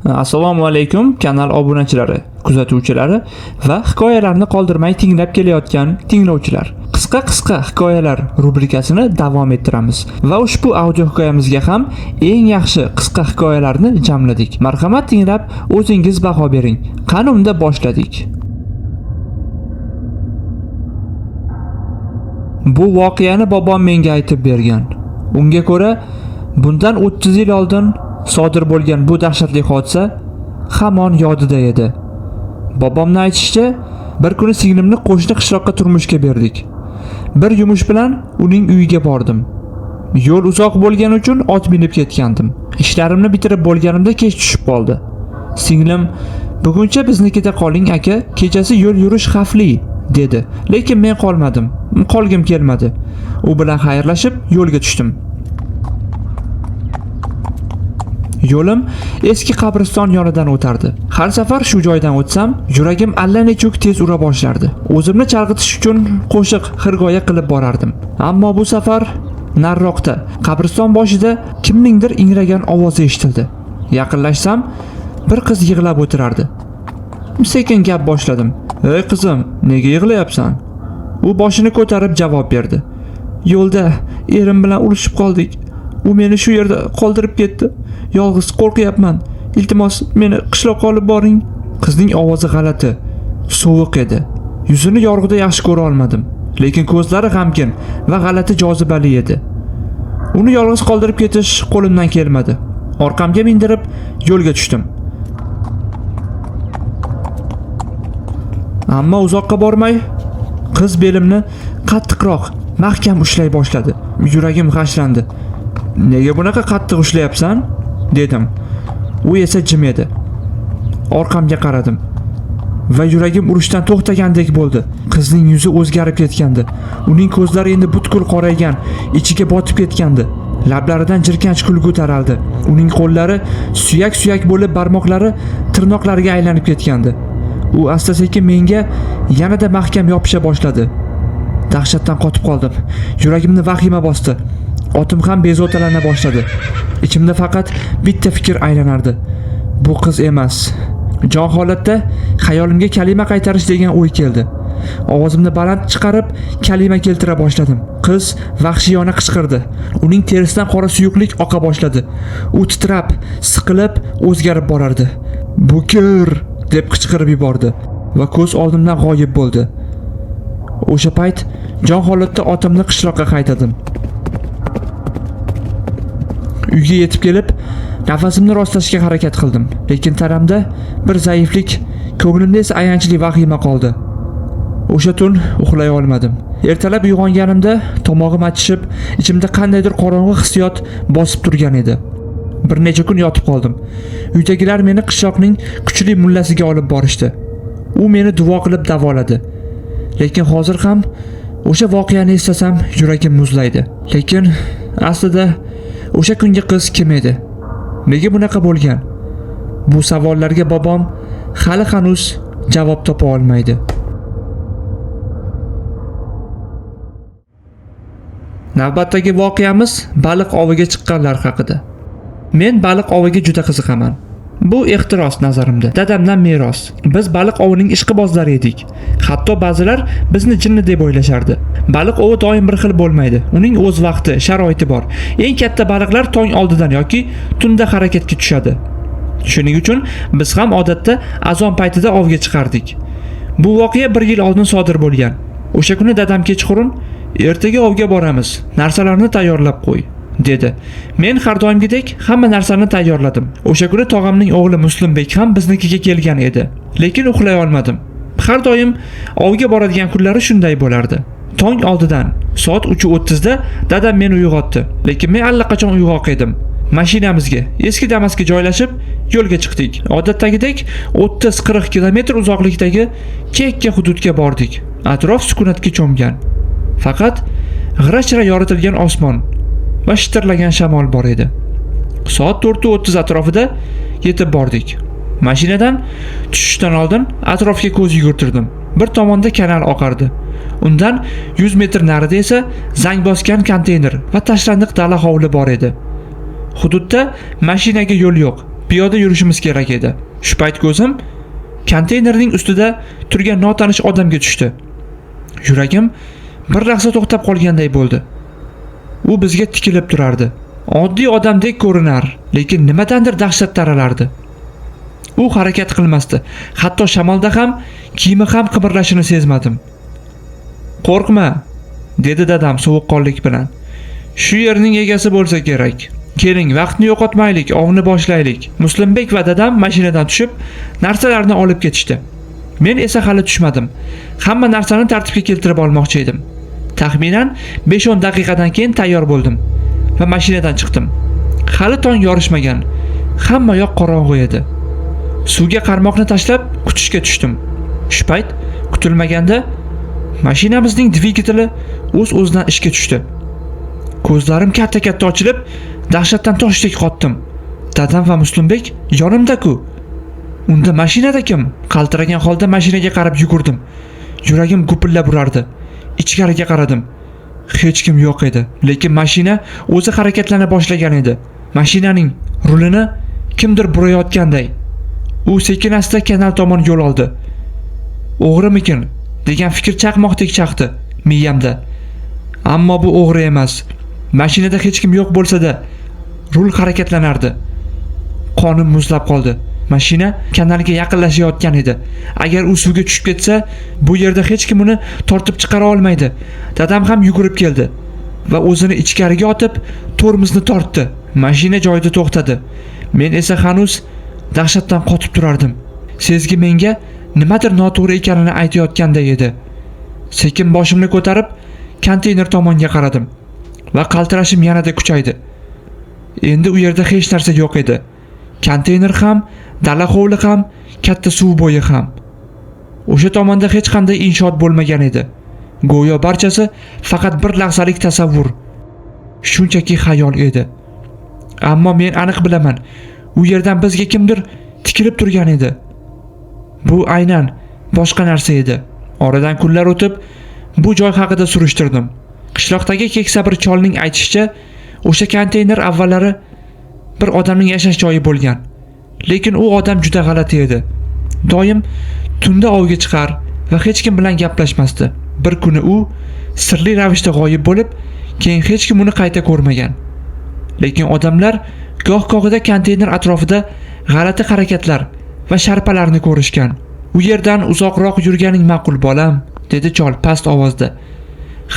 Assalomu alaykum kanal obunachilari, kuzatuvchilari va hikoyalarni qoldirmay tinglab kelayotgan tinglovchilar. Qisqa hikoyalar rubrikasini davom ettiramiz va ushbu audio hikoyamizga ham eng yaxshi qisqa hikoyalarni jamladik. Marhamat tinglab o'zingiz baho bering. Qani unda boshladik. Bu voqeani bobom menga aytib bergan. Unga ko'ra, bundan 30 yil oldin sodir bo'lgan bu dahshatli hodisa hamon yodida edi. Bobomning aytishicha, bir kuni singlimni qo'shni qishloqqa turmushga berdik. Bir yumush bilan uning uyiga bordim. Yo'l uzoq bo'lgani uchun ot minib ketgandim. Ishlarimni bitirib bo'lganimda kech tushib qoldi. Singlim, "Buguncha biznikida qoling aka, kechasi yo'l yurish xavfli", dedi. Lekin men qolmadim. Qolgim kelmadi. U bilan xayrlashib yo'lga tushdim. Yo'lim eski qabriston yonidan o'tardi. Har safar shu joydan o'tsam, yuragim allanechuk tez ura boshlardi. O'zimni chalg'itish uchun qo'shiq xirgoya qilib borardim. Ammo bu safar nariroqda, qabriston boshida kimningdir ingragan ovozi eshitildi. Yaqinlashsam, bir qiz yig'lab o'tirardi. Sekin gap boshladim. "Ey qizim, nega yig'layapsan?" U boshini ko'tarib javob berdi. "Yo'lda erim bilan urushib qoldik. U meni shu yerda qoldirib ketdi. Yolg'iz qo'rqyapman. Iltimos, meni qishloqqa olib boring." Qizning ovozi g'alati, sovuq edi. Yuzini yorug'ida yaxshi ko'ra olmadim, lekin ko'zlari g'amgin va g'alati jozibali edi. Uni yolg'iz qoldirib ketish qo'limdan kelmadi. Orqamga mindirib yo'lga tushdim. Ammo uzoqqa bormay, qiz belimni qattiqroq, mahkam ushlay boshladi. Yuragim g'ashlandi. "Nega bunaqa qattiq ushlayapsan?" dedim. U esa jim edi. Orqamga qaradim va yuragim urishdan to'xtagandek bo'ldi. Qizning yuzi o'zgarib ketgandi. Uning ko'zlari endi butkul qoraygan, ichiga botib ketgandi. Lablaridan jirkanch kulgu taraldi. Uning qo'llari suyak bo'lib, barmoqlari tirnoqlariga aylanib ketgandi. U asta-sekin menga yanada mahkam yopisha boshladi. Dahshatdan qotib qoldim. Yuragimni vahima bosdi. Otim ham bezovtalana boshladi. Ichimda faqat bitta fikr aylanardi. Bu qiz emas. Jon holatda xayolimga kalima qaytarish degan o'y keldi. Ovozimni baland chiqarib, kalima keltira boshladim. Qiz vahshiyona qichqirdi. Uning terisidan qora suyuqlik oqa boshladi. U titrab, siqilib, o'zgarib borardi. "Bukir!" deb qichqirib yubordi va ko'z oldimdan g'oyib bo'ldi. O'sha payt jon holatda otimni qishloqqa qaytadim. Uyga yetib kelib, nafasimni rostlashga harakat qildim, lekin tanamda bir zaiflik, ko'nglimda esa ayanchli vahima qoldi. O'sha tun uxlay olmadim. Ertalab uyg'onganimda tomog'im achishib, ichimda qandaydir qorong'u hissiyot bosib turgan edi. Bir necha kun yotib qoldim. Uydagilar meni qishloqning kuchli mullasiga olib borishdi. U meni duo qilib davoladi. Lekin hozir ham o'sha voqeani eslasam, yuragim muzlaydi. Lekin aslida o'sha kungi qiz kim edi? Nega bunaqa bo'lgan? Bu savollarga bobom hali hanuz javob topa olmaydi. Navbatdagi voqeamiz baliq oviga chiqqanlar haqida. Men baliq oviga juda qiziqaman. Bu ehtiros nazarimda, dadamdan meros. Biz baliq ovining ishqibozlari edik. Hatto ba'zilar bizni jinni deb o'ylashardi. Baliq ovi doim bir xil bo'lmaydi. Uning o'z vaqti, sharoiti bor. Eng katta baliqlar tong oldidan yoki tunda harakatga tushadi. Shuning uchun biz ham odatda azon paytida ovga chiqardik. Bu voqea 1 yil oldin sodir bo'lgan. O'sha kuni dadam kechqurun, "Ertaga ovga boramiz. Narsalarni tayyorlab qo'y", dedi. Men har doimgidek hamma narsani tayyorladim. O'sha kuni tog'amning o'g'li Muslimbek ham biznikiga kelgan edi. Lekin uxlay olmadim. Har doim ovga boradigan kunlari shunday bo'lardi. Tong oldidan soat 3:30 da dadam meni uyg'otdi. Lekin men allaqachon uyg'oq edim. Mashinamizga, eski Damas'ga joylashib, yo'lga chiqdik. Odatdagidek 30-40 kilometr uzoqlikdagi chekka hududga bordik. Atrof sukunatga cho'mgan. Faqat g'ira-shira yoritilgan osmon va shitirlagan shamol bor edi. Soat 4:30 atrofida yetib bordik. Mashinadan tushishdan oldin atrofga ko'z yugurtirdim. Bir tomonda kanal oqardi. Undan 100 metr narida esa zang bosgan konteyner va tashlandiq dala hovli bor edi. Hududda mashinaga yo'l yo'q. piyoda yurishimiz kerak edi. Shu payt ko'zim konteynerning ustida turgan notanish odamga tushdi. Yuragim bir lahza to'xtab qolganday bo'ldi. U bizga tikilib turardi. Oddiy odamdek ko'rinar, lekin nimadandir dahshat taralardi. U harakat qilmasdi. Hatto shamolda ham, kiyimi ham qimirlashini sezmadim. "Qo'rqma", dedi dadam sovuqqonlik bilan. "Shu yerning egasi bo'lsa kerak. Keling, vaqtni yo'qotmaylik, ovni boshlaylik." Muslimbek va dadam mashinadan tushib, narsalarni olib ketishdi. Men esa hali tushmadim. Hamma narsani tartibga keltirib olmoqchi edim. Taxminan 5-10 daqiqadan keyin tayyor bo'ldim va mashinadan chiqdim. Hali tong yorishmagan. Hamma yoq qorong'u edi. Suvga qarmoqni tashlab kutishga tushdim. Shu payt kutilmaganda mashinamizning dvigateli o'z-o'zidan ishga tushdi. Ko'zlarim katta-katta ochilib, dahshatdan toshdek qotdim. Dadam va Muslimbek yonimda-ku. Unda mashinada kim? Qaltiragan holda mashinaga qarab yugurdim. Yuragim gupillab urardi. Ichkariga qaradim. Hech kim yo'q edi, lekin mashina o'zi harakatlana boshlagan edi. Mashinaning rulini kimdir burayotganday. U sekin-asta kanal tomon yo'l oldi. O'g'rimikin degan fikr chaqmoqdek chaqdi miyamda. Ammo bu o'g'ri emas. Mashinada hech kim yo'q bo'lsa-da, rul harakatlanardi. Qonim muzlab qoldi. Mashina kanalga yaqinlashayotgan edi. Agar u suvga tushib ketsa, bu yerda hech kim uni tortib chiqara olmaydi. Dadam ham yugurib keldi va o'zini ichkariga otib, tormozni tortdi. Mashina joyida to'xtadi. Men esa hanuz dahshatdan qotib turardim. Sezgi menga nimadir noto'g'ri ekanini aytayotganday edi. Sekin boshimni ko'tarib, konteyner tomonga qaradim va qaltirashim yanada kuchaydi. Endi u yerda hech narsa yo'q edi. Konteyner ham, dala hovli ham, katta suv bo'yi ham. O'sha tomonda hech qanday inshoot bo'lmagan edi. Go'yo barchasi faqat bir lahzalik tasavvur. Shunchaki xayol edi. Ammo men aniq bilaman, u yerdan bizga kimdir tikilib turgan edi. Bu aynan boshqa narsa edi. Oradan kunlar o'tib, bu joy haqida surishtirdim. Qishloqdagi keksa bir cholning aytishicha, o'sha konteyner avvallari bir odamning yashash joyi bo'lgan. Lekin u odam juda g'alati edi. Doim tunda ovga chiqar va hech kim bilan gaplashmasdi. Bir kuni u sirli ravishda g'oyib bo'lib, keyin hech kim uni qayta ko'rmagan. Lekin odamlar goh-gohida konteyner atrofida g'alati harakatlar va sharpalarni ko'rishgan. "U yerdan uzoqroq yurganing ma'qul bolam", dedi chol past ovozda.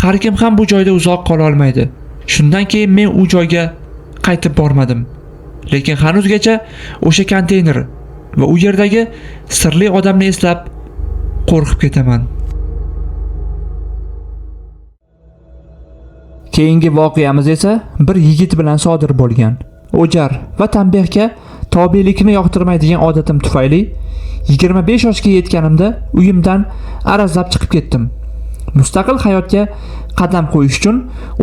"Har kim ham bu joyda uzoq qola olmaydi." Shundan keyin men u joyga qaytib bormadim. Lekin hanuzgacha o'sha konteyner va u yerdagi sirli odamni eslab qo'rqib ketaman. Keyingi voqeamiz esa bir yigit bilan sodir bo'lgan. O'jar va tanbehga tobelikni yoqtirmaydigan odatim tufayli 25 yoshga yetganimda uyimdan arazlab chiqib ketdim. Mustaqil hayotga qadam qo'yish uchun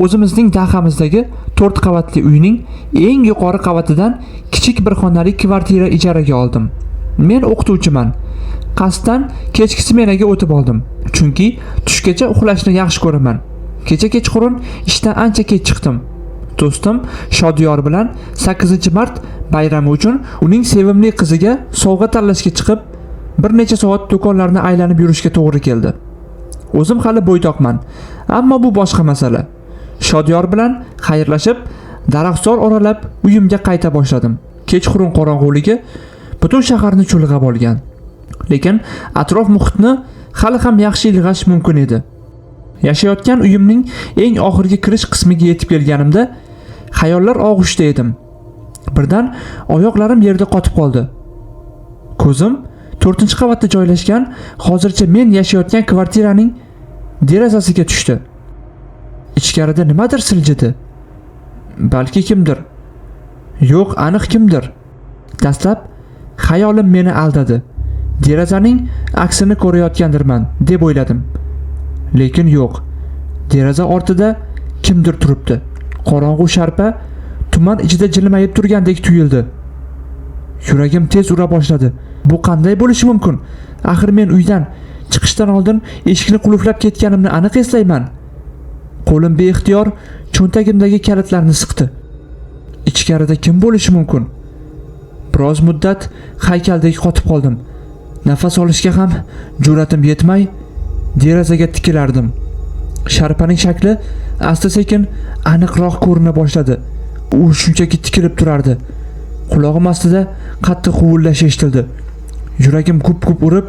o'zimizning dahamizdagi 4 qavatli uyning eng yuqori qavatidan kichik bir xonali kvartira ijaraga oldim. Men o'qituvchiman. Qasddan kechki smenaga o'tib oldim, chunki tushgacha uxlashni yaxshi ko'raman. Kecha kechqurun ishdan ancha kech chiqdim. Do'stim Shodiyor bilan 8-mart bayrami uchun uning sevimli qiziga sovg'a tanlashga chiqib, bir necha soat do'konlarni aylanib yurishga to'g'ri keldi. O'zim hali bo'ydoqman, ammo bu boshqa masala. Shodiyor bilan xayrlashib, daraxtzor oralab uyimga qayta boshladim. Kechqurun qorong'uligi butun shaharni chulg'ab olgan. Lekin atrof muhitni hali ham yaxshi ilg'ash mumkin edi. Yashayotgan uyimning eng oxirgi kirish qismiga yetib kelganimda xayollar og'ushida edim. Birdan oyoqlarim yerda qotib qoldi. Ko'zim 4-qavatda joylashgan, hozircha men yashayotgan kvartiraning derazasiga tushdi. Ichkarida nimadir siljidi. Balki kimdir. Yo'q, aniq kimdir. Dastlab xayolim meni aldadi. Derazaning aksini ko'rayotgandirman deb o'yladim. Lekin yo'q. Deraza ortida kimdir turibdi. Qorong'u sharpa tuman ichida jilmayib turgandek tuyuldi. Yuragim tez ura boshladi. Bu qanday bo'lishi mumkin? Axir men uydan chiqishdan oldin eshikni qulflab ketganimni aniq eslayman. Qo'lim beixtiyor cho'ntagimdagi kalitlarni siqdi. Ichkarida kim bo'lishi mumkin? Biroz muddat haykaldek qotib qoldim. Nafas olishga ham jur'atim yetmay derazaga tikilardim. Sharpaning shakli asta-sekin aniqroq ko'rina boshladi. U shunchaki tikilib turardi. Qulog'im ostida qattiq huvillash eshitildi. Yuragim gup-gup urib,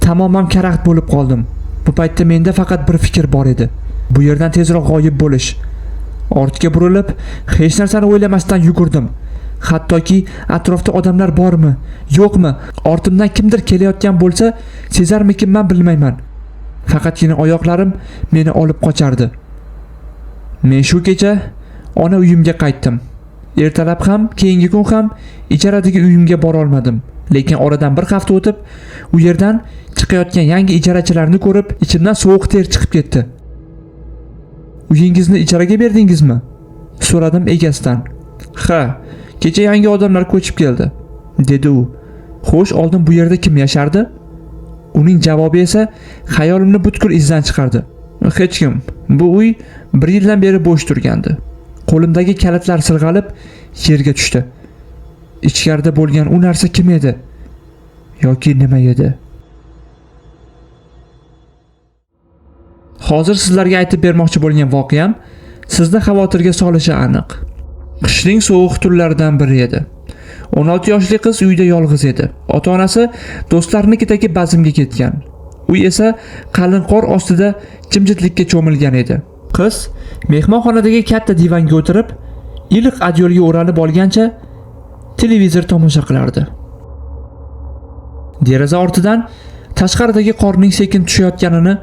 tamoman karaxt bo'lib qoldim. Bu paytda menda faqat bir fikr bor edi. Bu yerdan tezroq g'oyib bo'lish. Ortga burilib, hech narsani o'ylamasdan yugurdim. Hattoki atrofda odamlar bormi, yo'qmi, ortimdan kimdir kelayotgan bo'lsa, sezarmikinman bilmayman. Faqatgina oyoqlarim meni olib qochardi. Men shu kecha ona uyimga qaytdim. Ertalab ham, keyingi kun ham ijaradagi uyimga bora olmadim. Lekin oradan bir hafta o'tib, u yerdan chiqayotgan yangi ijarachilarni ko'rib, ichimdan sovuq ter chiqib ketdi. Uyingizni ijaraga berdingizmi? So'radim egasidan. Ha, kecha yangi odamlar ko'chib keldi, dedi u. Xo'sh, oldin bu yerda kim yashardi? Uning javobi esa xayolimni butkul izdan chiqardi. Hech kim. Bu uy 1 yildan beri bo'sh turgandi. Qo'limdagi kalitlar sirg'alib yerga tushdi. Ichkarida bo'lgan u narsa kim edi? Yoki nima edi? Hozir sizlarga aytib bermoqchi bo'lgan voqeam sizni xavotirga solishi aniq. Qishning sovuq tunlaridan biri edi. 16 yoshli qiz uyda yolg'iz edi. Ota-onasi do'stlarnikidagi bazmga ketgan. Uy esa qalin qor ostida jimjitlikka cho'milgan edi. Qiz mehmonxonadagi katta divanga o'tirib, iliq adyolga o'ralib olgancha televizor tomosha qilardi. Deraza ortidan tashqaridagi qorning sekin tushayotganini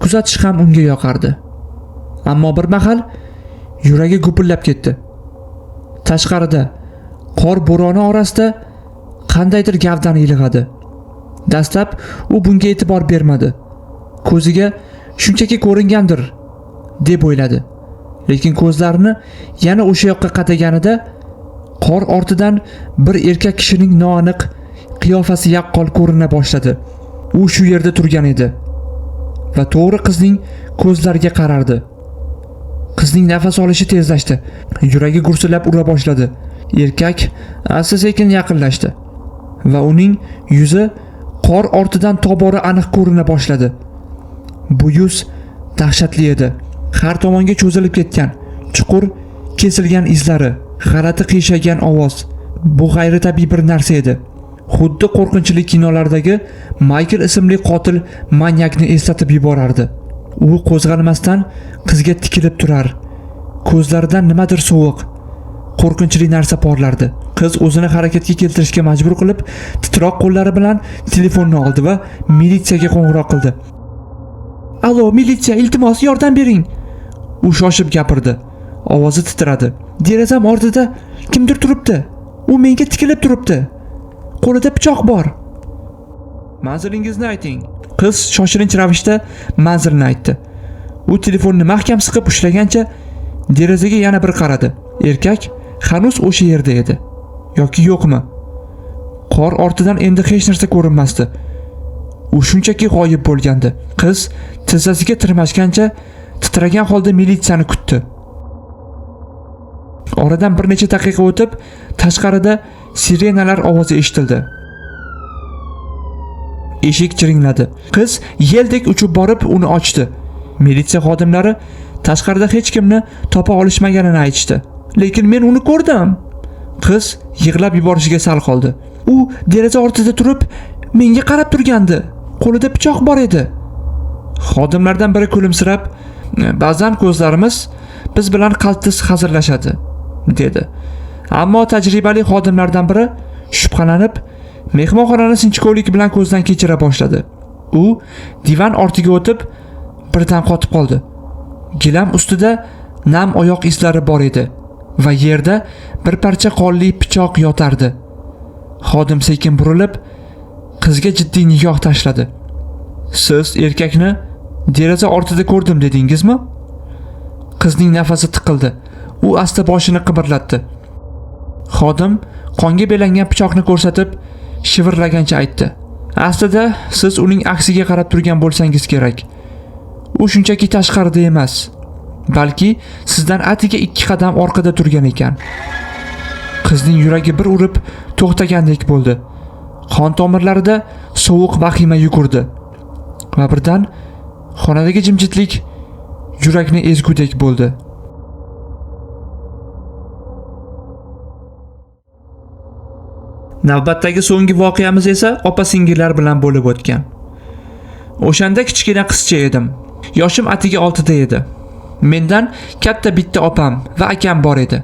kuzatish ham unga yoqardi. Ammo bir mahal yuragi gupillab ketdi. Tashqarida qor bo'roni orasida qandaydir gavdani ilg'adi. Dastlab u bunga e'tibor bermadi. Ko'ziga shunchaki ko'ringandir deb o'yladi. Lekin ko'zlarini yana o'sha yoqqa qadaganida qor ortidan bir erkak kishining noaniq qiyofasi yaqqol ko'rina boshladi. U shu yerda turgan edi va to'g'ri qizning ko'zlariga qarardi. Qizning nafas olishi tezlashdi. Yuragi gursillab ura boshladi. Erkak asta-sekin yaqinlashdi va uning yuzi qor ortidan tobora aniq ko'rina boshladi. Bu yuz dahshatli edi. Har tomonga cho'zilib ketgan, chuqur kesilgan izlari, g'alati qiyshaygan ovoz. Bu g'ayritabiiy bir narsa edi. Xuddi qo'rqinchli kinolardagi Michael ismli qotil manyakni eslatib yuborardi. U qo'zg'almasdan qizga tikilib turar. Ko'zlaridan nimadir sovuq, qo'rqinchli narsa porlardi. Qiz o'zini harakatga keltirishga majbur qilib, titroq qo'llari bilan telefonni oldi va militsiyaga qo'ng'iroq qildi. "Allo, militsiya, iltimos, yordam bering." U shoshib gapirdi. Ovozi titradi. "Derazam ortida kimdir turibdi. U menga tikilib turibdi. Qo'lida pichoq bor." "Manzilingizni ayting." Qiz shoshilinch ravishda manzilni aytdi. U telefonni mahkam siqib ushlagancha derazaga yana bir qaradi. Erkak hanuz o'sha yerda edi. Yoki yo'qmi? Qor ortidan endi hech narsa ko'rinmasdi. U shunchaki g'oyib bo'lgandi. Qiz tizzasiga tirmashgancha titragan holda militsiyani kutdi. Oradan bir necha daqiqa o'tib, tashqarida sirenalar ovozi eshitildi. Eshik jiringladi. Qiz yeldek uchib borib uni ochdi. Militsiya xodimlari tashqarida hech kimni topa olishmaganini aytishdi. "Lekin men uni ko'rdim." Qiz yig'lab yuborishiga sal qoldi. "U deraza ortida turib, menga qarab turgandi. Qo'lida pichoq bor edi." Xodimlardan biri kulimsirab, "Ba'zan ko'zlarimiz biz bilan qaltis hazillashadi", dedi. Ammo tajribali xodimlardan biri shubhalanib, mehmonxonani sinchkovlik bilan ko'zdan kechira boshladi. U divan ortiga o'tib, birdan qotib qoldi. Gilam ustida nam oyoq izlari bor edi va yerda bir parcha qonli pichoq yotardi. Xodim sekin burilib, qizga jiddiy nigoh tashladi. "Siz erkakni deraza ortida ko'rdim dedingizmi?" Qizning nafasi tiqildi. U asta boshini qimirlatdi. Xodim qonga belangan pichoqni ko'rsatib, shivirlagancha aytdi. "Aslida siz uning aksiga qarab turgan bo'lsangiz kerak. U shunchaki tashqarida emas, balki sizdan atiga 2 qadam orqada turgan ekan." Qizning yuragi bir urib to'xtagandek bo'ldi. Qon tomirlarida sovuq vahima yugurdi va birdan xonadagi jimjitlik yurakni ezgudek bo'ldi. Navbatdagi so'nggi voqeamiz esa opa-singillar bilan bo'lib o'tgan. O'shanda kichkina qizcha edim. Yoshim atigi 6da edi. Mendan katta bitta opam va akam bor edi.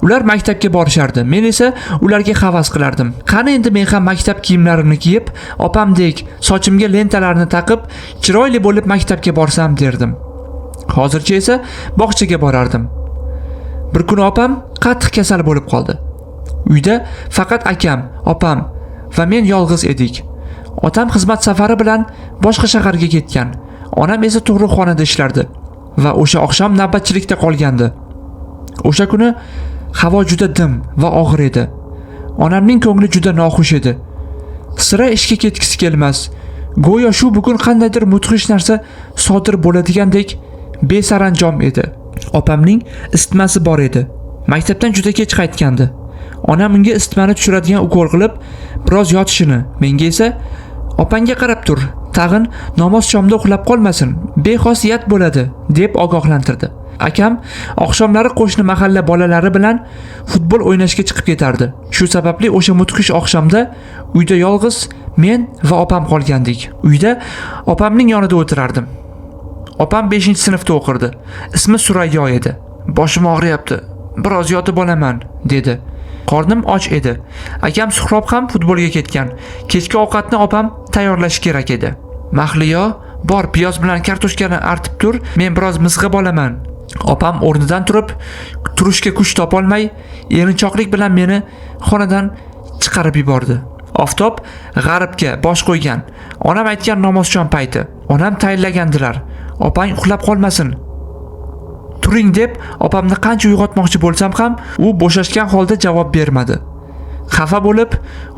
Ular maktabga borishardi. Men esa ularga havas qilardim. Qani endi men ham maktab kiyimlarimni kiyib, opamdek sochimga lentalarni taqib, chiroyli bo'lib maktabga borsam derdim. Hozircha esa bog'chaga borardim. Bir kun opam qattiq kasal bo'lib qoldi. Uyda faqat akam, opam va men yolg'iz edik. Otam xizmat safari bilan boshqa shaharga ketgan. Onam esa tug'ruqxonada ishlardi va o'sha oqshom navbatchilikda qolgandi. O'sha kuni havo juda dim va og'ir edi. Onamning ko'ngli juda noxush edi. Sira ishga ketgisi kelmas. Go'yo shu bugun qandaydir mudhish narsa sodir bo'ladigandek besaranjom edi. Opamning isitmasi bor edi. Maktabdan juda kech qaytgandi. Onam unga isitmani tushiradigan ukol qilib, biroz yotishini, menga esa opangga qarab tur, tag'in namoz shomda uxlab qolmasin, bexosiyat bo'ladi deb ogohlantirdi. Akam oqshomlari qo'shni mahalla bolalari bilan futbol o'ynashga chiqib ketardi. Shu sababli o'sha mudhish oqshomda uyda yolg'iz men va opam qolgandik. Uyda opamning yonida o'tirardim. Opam 5-sinfda o'qirdi. Ismi Surayyo edi. Boshim og'riyapti. Biroz yotib olaman, dedi. Qornim och edi. Akam Suhrob ham futbolga ketgan. Kechki ovqatni opam tayyorlashi kerak edi. Mahliyo, bor piyoz bilan kartoshkani artib tur, men biroz mizg'ib olaman. Opam o'rnidan turib, turishga kuch topolmay, erinchoqlik bilan meni xonadan chiqarib yubordi. Oftob g'arbga bosh qo'ygan. Onam aytgan namozshom payti. Onam tayinlagandilar. Opang uxlab qolmasin. Turing deb opamni qancha uyg'otmoqchi bo'lsam ham, u bo'shashgan holda javob bermadi. Xafa bo'lib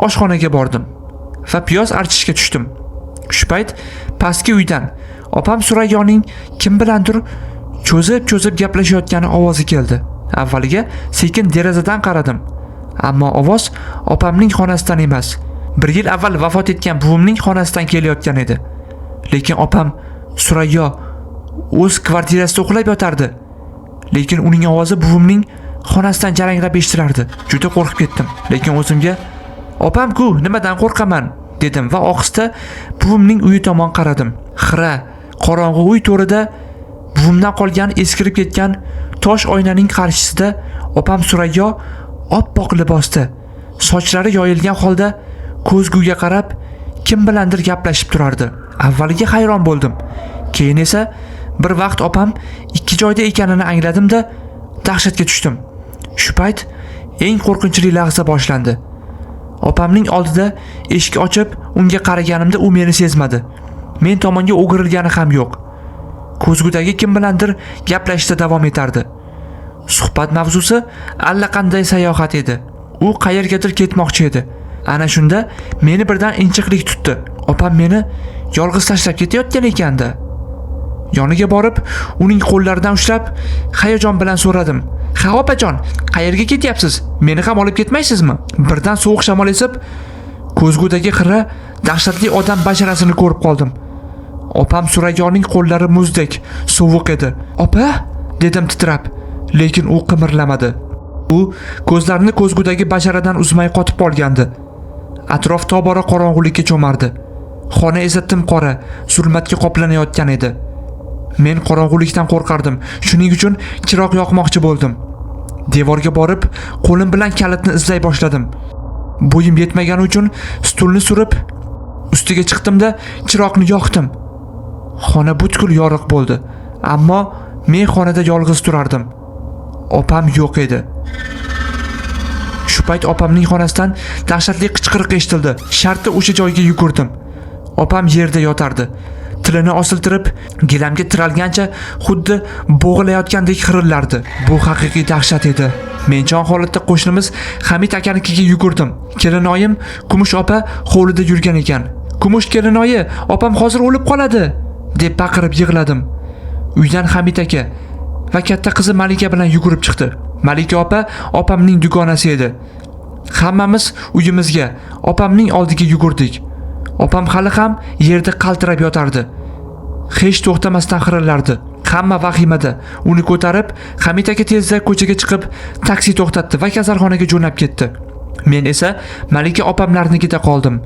oshxonaga bordim va piyoz archishga tushdim. Shu payt pastki uydan opam Surayyoning kim bilandir cho'zib gaplashayotgani ovozi keldi. Avvaliga sekin derazadan qaradim, ammo ovoz opamning xonasidan emas, 1 yil avval vafot etgan buvimning xonasidan kelayotgan edi. Lekin opam Surayyo o'z kvartirasida uxlab yotardi. Lekin uning ovozi buvimning xonasidan jaranglab eshitilardi. Juda qo'rqib ketdim. Lekin o'zimga "Opam-ku, nimadan qo'rqaman?" dedim va ohista buvimning uyi tomon qaradim. Xira, qorong'u uy to'rida buvimdan qolgan eskirib ketgan tosh oynaning qarshisida opam Surayyo oppoq libosda, sochlari yoyilgan holda ko'zguga qarab kim bilandir gaplashib turardi. Avvaliga hayron bo'ldim. Keyin esa bir vaqt opam ikki joyda ekanini angladim-da, dahshatga tushdim. Shu payt eng qo'rqinchli lahza boshlandi. Opamning oldida eshik ochib, unga qaraganimda u meni sezmadi. Men tomonga o'girilgani ham yo'q. Ko'zgudagi kim bilandir gaplashishda davom etardi. Suhbat mavzusi allaqanday sayohat edi. U qayergadir ketmoqchi edi. Ana shunda meni birdan inchiqlik tutdi. Opam meni yolg'iz tashlab ketayotgan ekanda. Yoniga borib, uning qo'llaridan ushlab, hayajon bilan so'radim. "Ha, opajon, qayerga ketyapsiz? Meni ham olib ketmaysizmi?" Birdan sovuq shamol esib, ko'zgudagi xira, dahshatli odam basharasini ko'rib qoldim. Opam Surayyoning qo'llari muzdek, sovuq edi. "Opa?" dedim titrab, lekin u qimirlamadi. U ko'zlarini ko'zgudagi basharadan uzmay qotib qolgandi. Atrof tobora qorong'ulikka cho'mardi. Xona esa timqora, zulmatga qoplanayotgan edi. Men qorong'ulikdan qo'rqardim. Shuning uchun chiroq yoqmoqchi bo'ldim. Devorga borib, qo'lim bilan kalitni izlay boshladim. Bo'yim yetmagani uchun stulni surib, ustiga chiqdim-da, chiroqni yoqdim. Xona butkul yorug' bo'ldi, ammo men xonada yolg'iz turardim. Opam yo'q edi. Shu payt opamning xonasidan dahshatli qichqiriq eshitildi. Shartta o'sha joyga yugurdim. Opam yerda yotardi. Tilini osiltirib, gilamga tiralgancha xuddi bo'g'ilayotgandek xirillardi. Bu haqiqiy dahshat edi. Men jon holatda qo'shnimiz Hamid akanikiga yugurdim. Kelinoyim Kumush opa hovlida yurgan ekan. "Kumush kelinoyi, opam hozir o'lib qoladi", deb baqirib yig'ladim. Uydan Hamid aka va katta qizi Malika bilan yugurib chiqdi. Malika opa opamning dugonasi edi. Hammamiz uyimizga, opamning oldiga yugurdik. Opam hali ham yerda qaltirab yotardi. Hech to'xtamasdan xirillardi. Hamma vahimada. Uni ko'tarib, Hamid aka tezda ko'chaga chiqib, taksi to'xtatdi va kasalxonaga jo'nab ketdi. Men esa Malika opamlarnikida qoldim.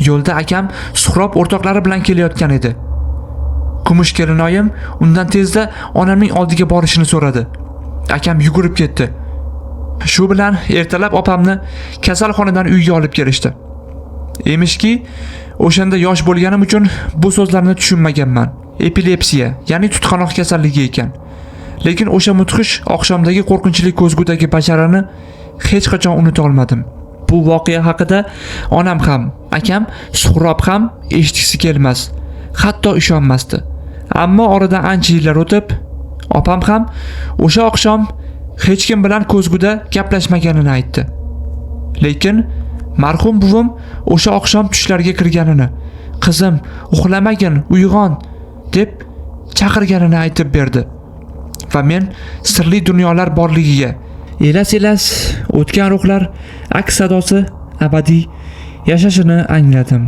Yo'lda akam Suhrob o'rtoqlari bilan kelayotgan edi. Kumush kelinoyim undan tezda onamning oldiga borishini so'radi. Akam yugurib ketdi. Shu bilan ertalab opamni kasalxonadan uyga olib kelishdi. Emishki, o'shanda yosh bo'lganim uchun bu so'zlarni tushunmaganman. Epilepsiya, ya'ni tutqanoq kasalligi ekan. Lekin o'sha mudhish oqshomdagi qo'rqinchli ko'zgudagi basharani hech qachon unuta olmadim. Bu voqea haqida onam ham, akam Suhrob ham eshitgisi kelmas, hatto ishonmasdi. Ammo oradan ancha yillar o'tib, opam ham o'sha oqshom hech kim bilan ko'zguda gaplashmaganini aytdi. Lekin marhum buvim o'sha oqshom tushlarga kirganini, "Qizim, uxlamagin, uyg'on" deb chaqirganini aytib berdi. Va men sirli dunyolar borligiga, elas-elas o'tgan ruhlar aks sadosi abadiy yashashini angladim.